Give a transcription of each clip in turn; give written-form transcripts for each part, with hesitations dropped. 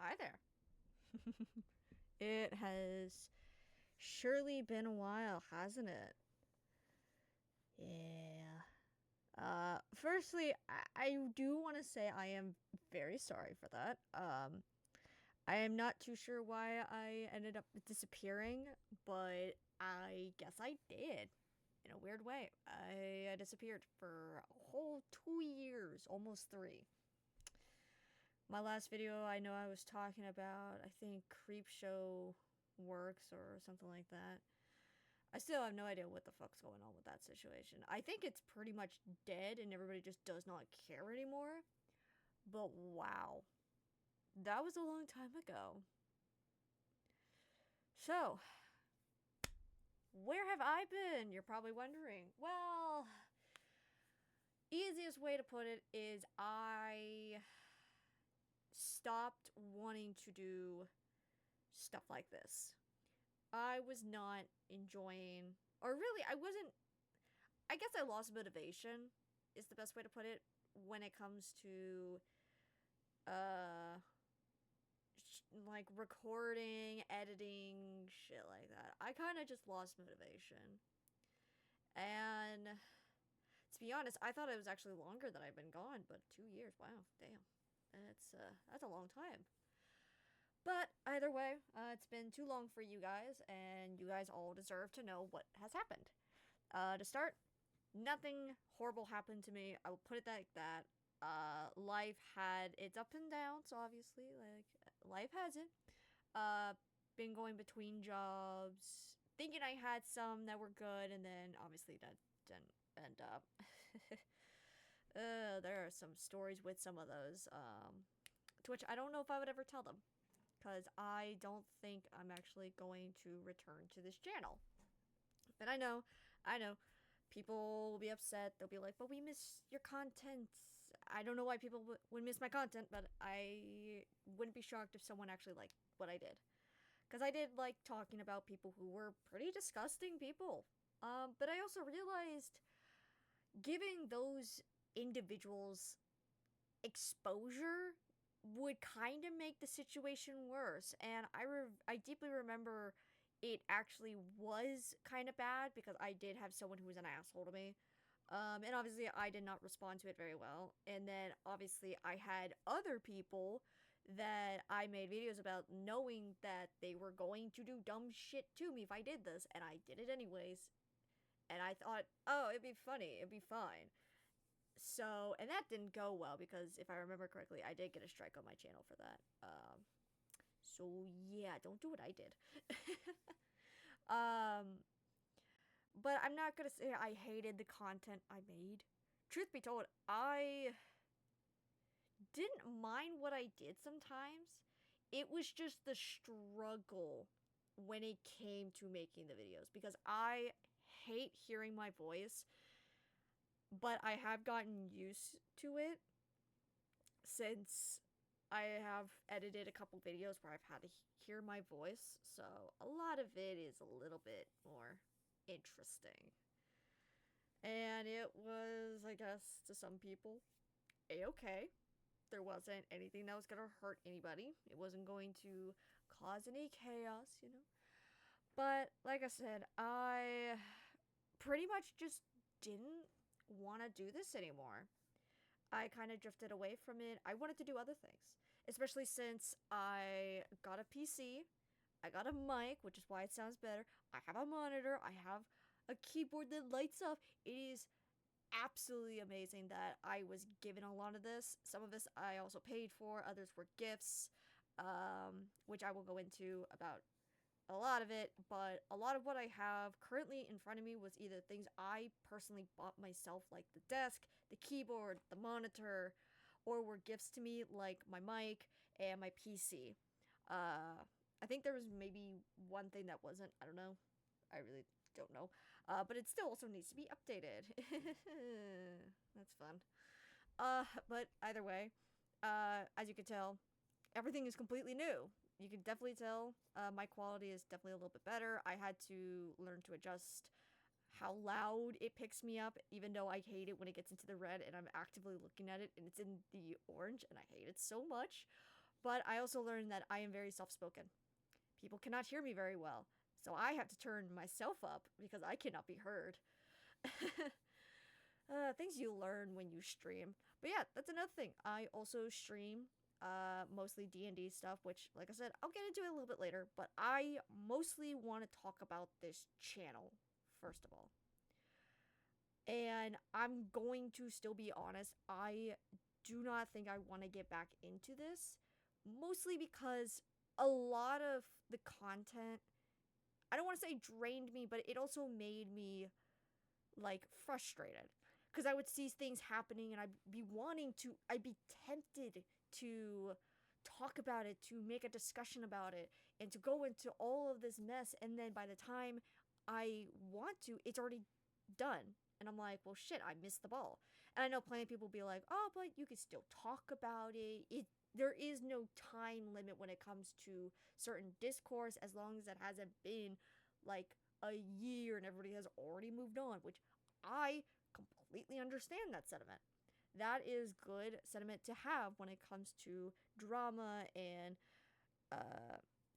Hi there. It has surely been a while, hasn't it? Yeah. Firstly, I do want to say I am very sorry for that. I am not too sure why I ended up disappearing, but I guess I did. In a weird way. I disappeared for a whole 2 years, almost 3. My last video, I know I was talking about, I think, Creepshow Works or something like that. I still have no idea what the fuck's going on with that situation. I think it's pretty much dead and everybody just does not care anymore. But wow, that was a long time ago. So, where have I been? You're probably wondering. Well, easiest way to put it is I stopped wanting to do stuff like this. I was not enjoying, or really, I wasn't. I guess I lost motivation, is the best way to put it, when it comes to, uh, like recording, editing, shit like that. I kind of just lost motivation. And to be honest, I thought it was actually longer that I've been gone, but 2 years, wow, damn. That's a long time. But either way, it's been too long for you guys, and you guys all deserve to know what has happened. To start, nothing horrible happened to me. I will put it like that. Life had its ups and downs, obviously. Like, life has it. Uh, been going between jobs, thinking I had some that were good, and then obviously that didn't end up. There are some stories with some of those, to which I don't know if I would ever tell them. Because I don't think I'm actually going to return to this channel. But I know, people will be upset. They'll be like, but we miss your content. I don't know why people would miss my content, but I wouldn't be shocked if someone actually liked what I did. Because I did like talking about people who were pretty disgusting people. But I also realized giving those individuals exposure would kind of make the situation worse. And I deeply remember it actually was kind of bad because I did have someone who was an asshole to me. And obviously, I did not respond to it very well. And then, obviously, I had other people that I made videos about knowing that they were going to do dumb shit to me if I did this. And I did it anyways. And I thought, oh, it'd be funny. It'd be fine. So, and that didn't go well because if I remember correctly, I did get a strike on my channel for that. So yeah, don't do what I did. um, but I'm not gonna say I hated the content I made. Truth be told, I didn't mind what I did sometimes. It was just the struggle when it came to making the videos because I hate hearing my voice, but I have gotten used to it since I have edited a couple videos where I've had to hear my voice, so a lot of it is a little bit more interesting. And it was, I guess, to some people, a-okay. There wasn't anything that was gonna hurt anybody. It wasn't going to cause any chaos, you know? But, like I said, I pretty much just didn't want to do this anymore. I kind of drifted away from it. I wanted to do other things, especially since I got a PC, I got a mic, which is why it sounds better. I have a monitor, I have a keyboard that lights up. It is absolutely amazing that I was given a lot of this. Some of this I also paid for, others were gifts, which I will go into about a lot of it, but a lot of what I have currently in front of me was either things I personally bought myself, like the desk, the keyboard, the monitor, or were gifts to me, like my mic and my PC. I think there was maybe one thing that wasn't. I don't know. I really don't know. But it still also needs to be updated. That's fun. But either way, as you can tell, everything is completely new. You can definitely tell my quality is definitely a little bit better. I had to learn to adjust how loud it picks me up, even though I hate it when it gets into the red and I'm actively looking at it and it's in the orange and I hate it so much. But I also learned that I am very soft-spoken. People cannot hear me very well, so I have to turn myself up because I cannot be heard. Things you learn when you stream. But yeah, that's another thing. I also stream mostly D&D stuff, which, like I said, I'll get into it a little bit later. But I mostly want to talk about this channel, first of all. And I'm going to still be honest, I do not think I want to get back into this. Mostly because a lot of the content, I don't want to say drained me, but it also made me like frustrated. Because I would see things happening and I'd be tempted to talk about it, to make a discussion about it, and to go into all of this mess. And then by the time I want to, it's already done. And I'm like, well, shit, I missed the ball. And I know plenty of people be like, oh, but you can still talk about it. There is no time limit when it comes to certain discourse as long as it hasn't been like a year and everybody has already moved on, which I completely understand that sentiment. That is good sentiment to have when it comes to drama and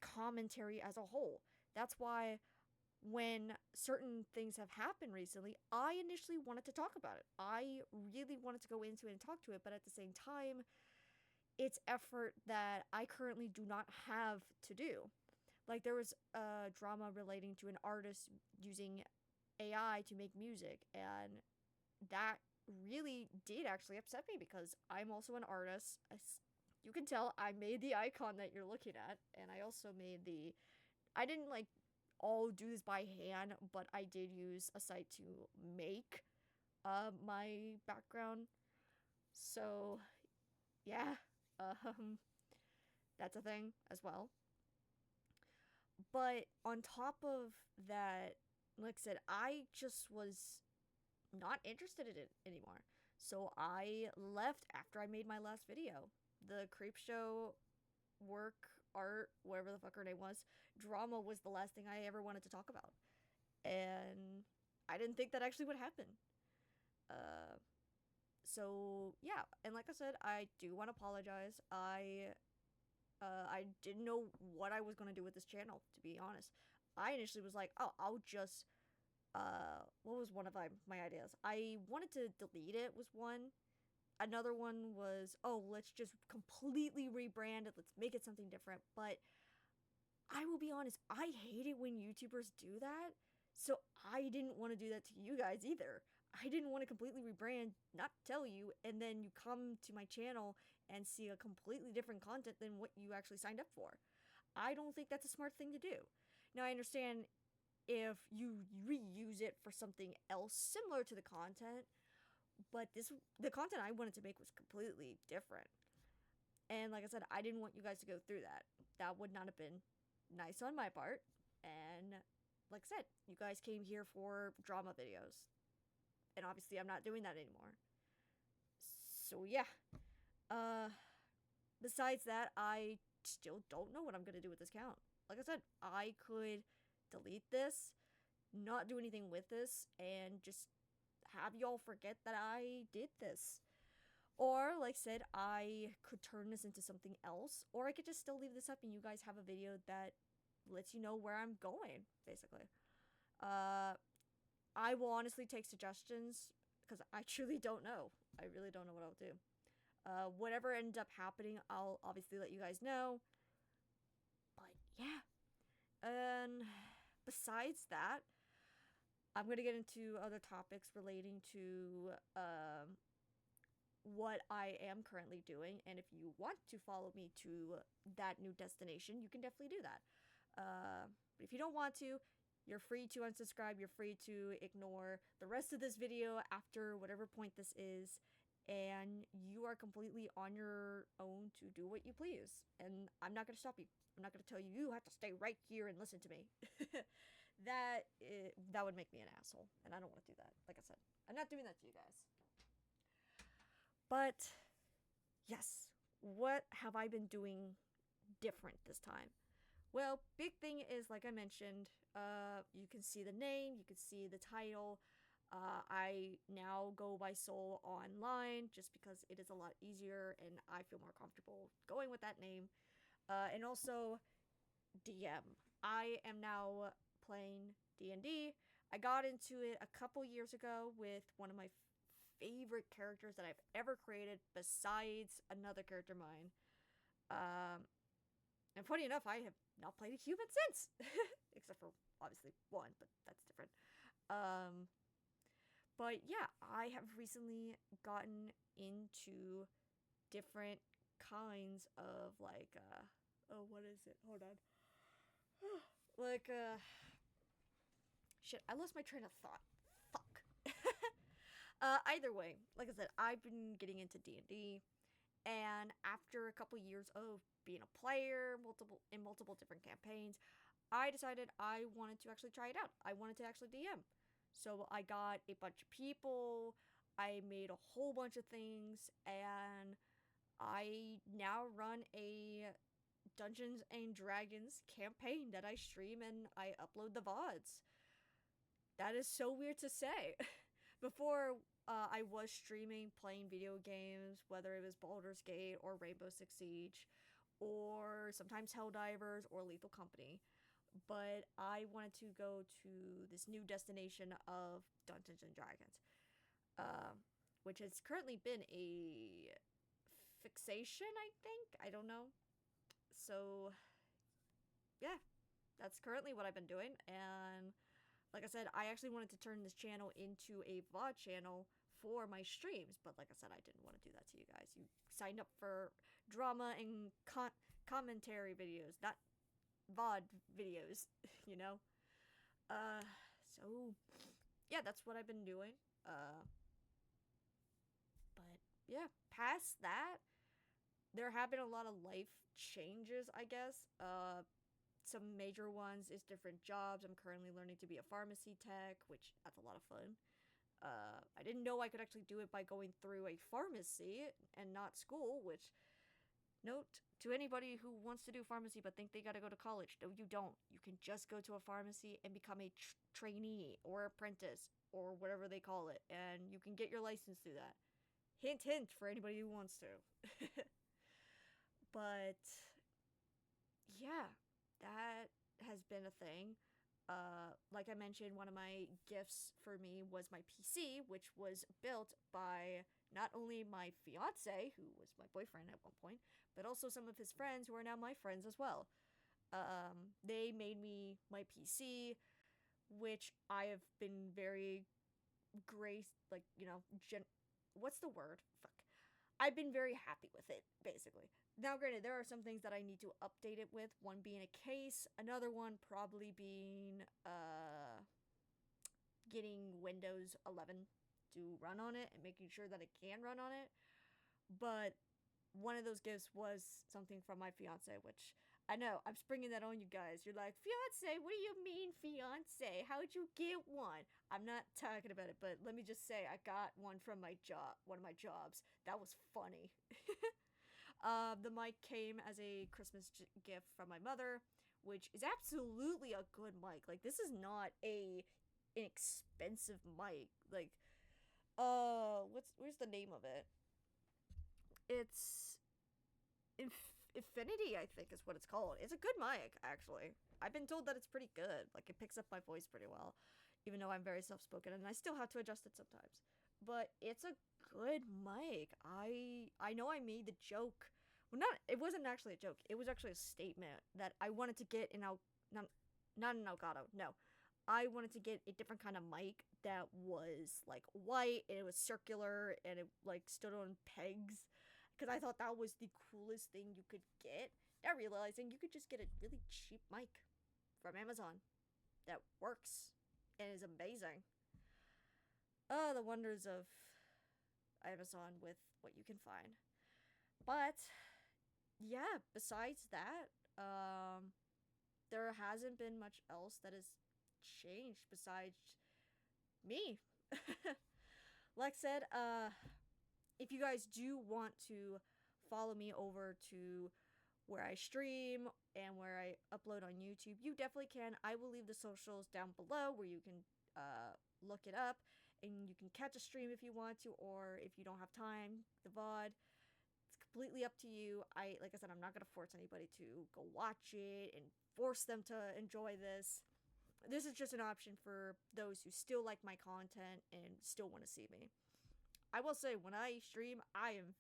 commentary as a whole. That's why when certain things have happened recently, I initially wanted to talk about it. I really wanted to go into it and talk to it, but at the same time, it's effort that I currently do not have to do. Like, there was a drama relating to an artist using AI to make music, and that really did actually upset me because I'm also an artist. As you can tell, I made the icon that you're looking at, and I also made I didn't like all do this by hand, but I did use a site to make my background. So, yeah, that's a thing as well. But on top of that, like I said, I just was not interested in it anymore. So I left after I made my last video. The creep show, work, art, whatever the fuck her name was, drama was the last thing I ever wanted to talk about. And I didn't think that actually would happen. Uh, so yeah, and like I said, I do want to apologize. I didn't know what I was gonna do with this channel, to be honest. I initially was like, oh, I'll just what was one of my ideas? I wanted to delete it was one. Another one was, oh, let's just completely rebrand it. Let's make it something different. But I will be honest, I hate it when YouTubers do that. So I didn't want to do that to you guys either. I didn't want to completely rebrand, not tell you, and then you come to my channel and see a completely different content than what you actually signed up for. I don't think that's a smart thing to do. Now, I understand if you reuse it for something else similar to the content, but the content I wanted to make was completely different. And like I said, I didn't want you guys to go through that. That would not have been nice on my part. And like I said, you guys came here for drama videos. And obviously I'm not doing that anymore. So yeah. Besides that, I still don't know what I'm gonna do with this account. Like I said, I could delete this, not do anything with this, and just have y'all forget that I did this. Or, like I said, I could turn this into something else, or I could just still leave this up and you guys have a video that lets you know where I'm going, basically. I will honestly take suggestions because I truly don't know. I really don't know what I'll do. Whatever ends up happening, I'll obviously let you guys know. But yeah. And besides that, I'm going to get into other topics relating to what I am currently doing. And if you want to follow me to that new destination, you can definitely do that. But if you don't want to, you're free to unsubscribe. You're free to ignore the rest of this video after whatever point this is. And you are completely on your own to do what you please. And I'm not going to stop you. I'm not going to tell you, you have to stay right here and listen to me. That would make me an asshole. And I don't want to do that. Like I said, I'm not doing that to you guys. But yes, what have I been doing different this time? Well, big thing is, like I mentioned, you can see the name, you can see the title. I now go by Soul online just because it is a lot easier and I feel more comfortable going with that name. And also DM. I am now playing D&D. I got into it a couple years ago with one of my favorite characters that I've ever created besides another character of mine. And funny enough, I have not played a human since. Except for, obviously, one, but that's different. Um, but yeah, I have recently gotten into different kinds of, like, oh, what is it? Hold on. like, shit, I lost my train of thought. Fuck. Either way, like I said, I've been getting into D&D, and after a couple years of being a player, multiple different campaigns, I decided I wanted to actually try it out. I wanted to actually DM. So I got a bunch of people, I made a whole bunch of things, and I now run a Dungeons and Dragons campaign that I stream and I upload the VODs. That is so weird to say. Before, I was streaming playing video games, whether it was Baldur's Gate or Rainbow Six Siege, or sometimes Helldivers or Lethal Company. But I wanted to go to this new destination of Dungeons and Dragons, um, which has currently been a fixation, I think. I don't know. So, yeah, that's currently what I've been doing. And like I said, I actually wanted to turn this channel into a VOD channel for my streams, but like I said, I didn't want to do that to you guys. You signed up for drama and commentary videos, not VOD videos, you know? Uh, so, yeah, that's what I've been doing. But yeah, past that, there have been a lot of life changes, I guess. Some major ones is different jobs. I'm currently learning to be a pharmacy tech, which that's a lot of fun. I didn't know I could actually do it by going through a pharmacy and not school, which, note to anybody who wants to do pharmacy but think they gotta go to college. No, you don't. You can just go to a pharmacy and become a trainee or apprentice or whatever they call it, and you can get your license through that. Hint, hint for anybody who wants to. But yeah, that has been a thing. Like I mentioned, one of my gifts for me was my PC, which was built by not only my fiance, who was my boyfriend at one point, but also some of his friends who are now my friends as well. They made me my PC, which I have been very grace, like, what's the word? Fuck. I've been very happy with it, basically. Now, granted, there are some things that I need to update it with. One being a case, another one probably being getting Windows 11 to run on it and making sure that it can run on it. But one of those gifts was something from my fiance, which I know I'm springing that on you guys. You're like, fiance, what do you mean, fiance? How'd you get one? I'm not talking about it, but let me just say I got one from my job, one of my jobs. That was funny. The mic came as a Christmas gift from my mother, which is absolutely a good mic. Like, this is not a inexpensive mic. Like, where's the name of it? It's Infinity, I think is what it's called. It's a good mic, actually. I've been told that it's pretty good. Like, it picks up my voice pretty well, even though I'm very soft-spoken, and I still have to adjust it sometimes. But it's a good mic. I know I made the joke. Well, it wasn't actually a joke. It was actually a statement that I wanted to get not an Elgato. No, I wanted to get a different kind of mic that was like white and it was circular and it like stood on pegs, because I thought that was the coolest thing you could get. Now realizing you could just get a really cheap mic from Amazon that works and is amazing. Oh, the wonders of Amazon with what you can find. But yeah, besides that, there hasn't been much else that has changed besides me. Like I said, if you guys do want to follow me over to where I stream and where I upload on YouTube, you definitely can. I will leave the socials down below where you can look it up. and you can catch a stream if you want to, or if you don't have time, the VOD. It's completely up to you. Like I said, I'm not gonna force anybody to go watch it and force them to enjoy this. This is just an option for those who still like my content and still want to see me. I will say, when I stream, I'm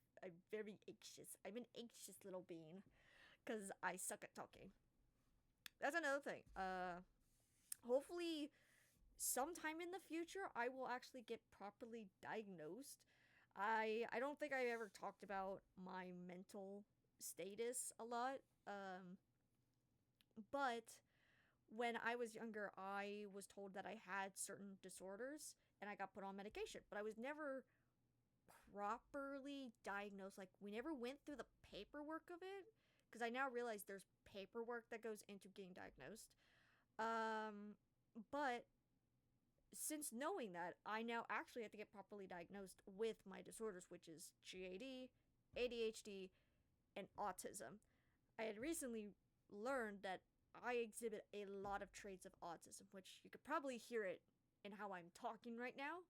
very anxious. I'm an anxious little bean because I suck at talking. That's another thing. Hopefully, sometime in the future, I will actually get properly diagnosed. I don't think I ever talked about my mental status a lot. But when I was younger, I was told that I had certain disorders and I got put on medication, but I was never properly diagnosed. Like, we never went through the paperwork of it, because I now realize there's paperwork that goes into getting diagnosed. But since knowing that, I now actually have to get properly diagnosed with my disorders, which is GAD, ADHD, and autism. I had recently learned that I exhibit a lot of traits of autism, which you could probably hear it in how I'm talking right now,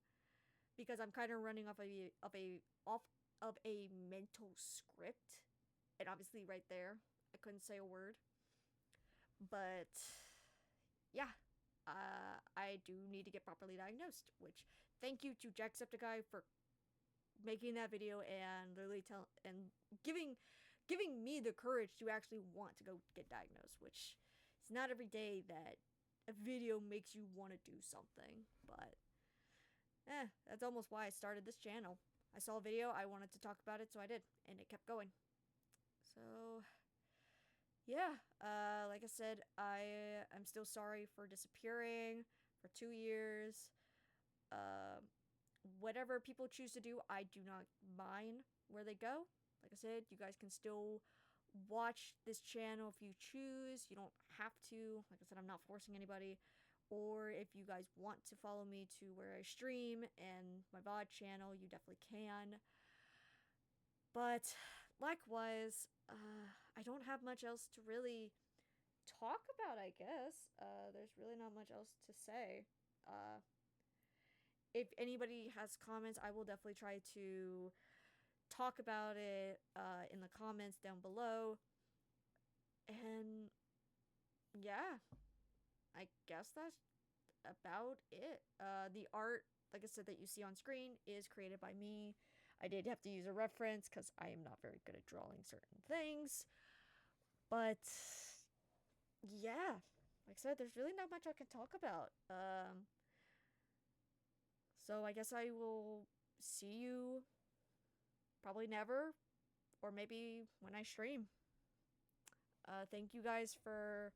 because I'm kind of running off of a mental script, and obviously right there I couldn't say a word. But yeah, I do need to get properly diagnosed. Which, thank you to Jacksepticeye for making that video and literally giving me the courage to actually want to go get diagnosed. Which, it's not every day that a video makes you want to do something, but that's almost why I started this channel. I saw a video, I wanted to talk about it, so I did, and it kept going. So yeah, like I said, I'm still sorry for disappearing for 2 years. Whatever people choose to do, I do not mind where they go. Like I said, you guys can still watch this channel if you choose. You don't have to. Like I said, I'm not forcing anybody. Or if you guys want to follow me to where I stream and my VOD channel, you definitely can. But likewise, I don't have much else to really talk about, I guess. There's really not much else to say. If anybody has comments, I will definitely try to talk about it in the comments down below. And yeah, I guess that's about it. The art, like I said, that you see on screen is created by me. I did have to use a reference because I am not very good at drawing certain things. But yeah, like I said, there's really not much I can talk about. So I guess I will see you probably never, or maybe when I stream. Thank you guys for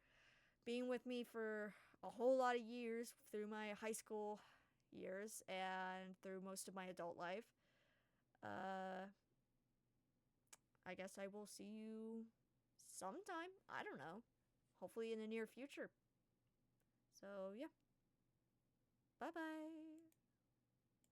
being with me for a whole lot of years through my high school years and through most of my adult life. I guess I will see you sometime. I don't know. Hopefully in the near future. So, yeah. Bye-bye.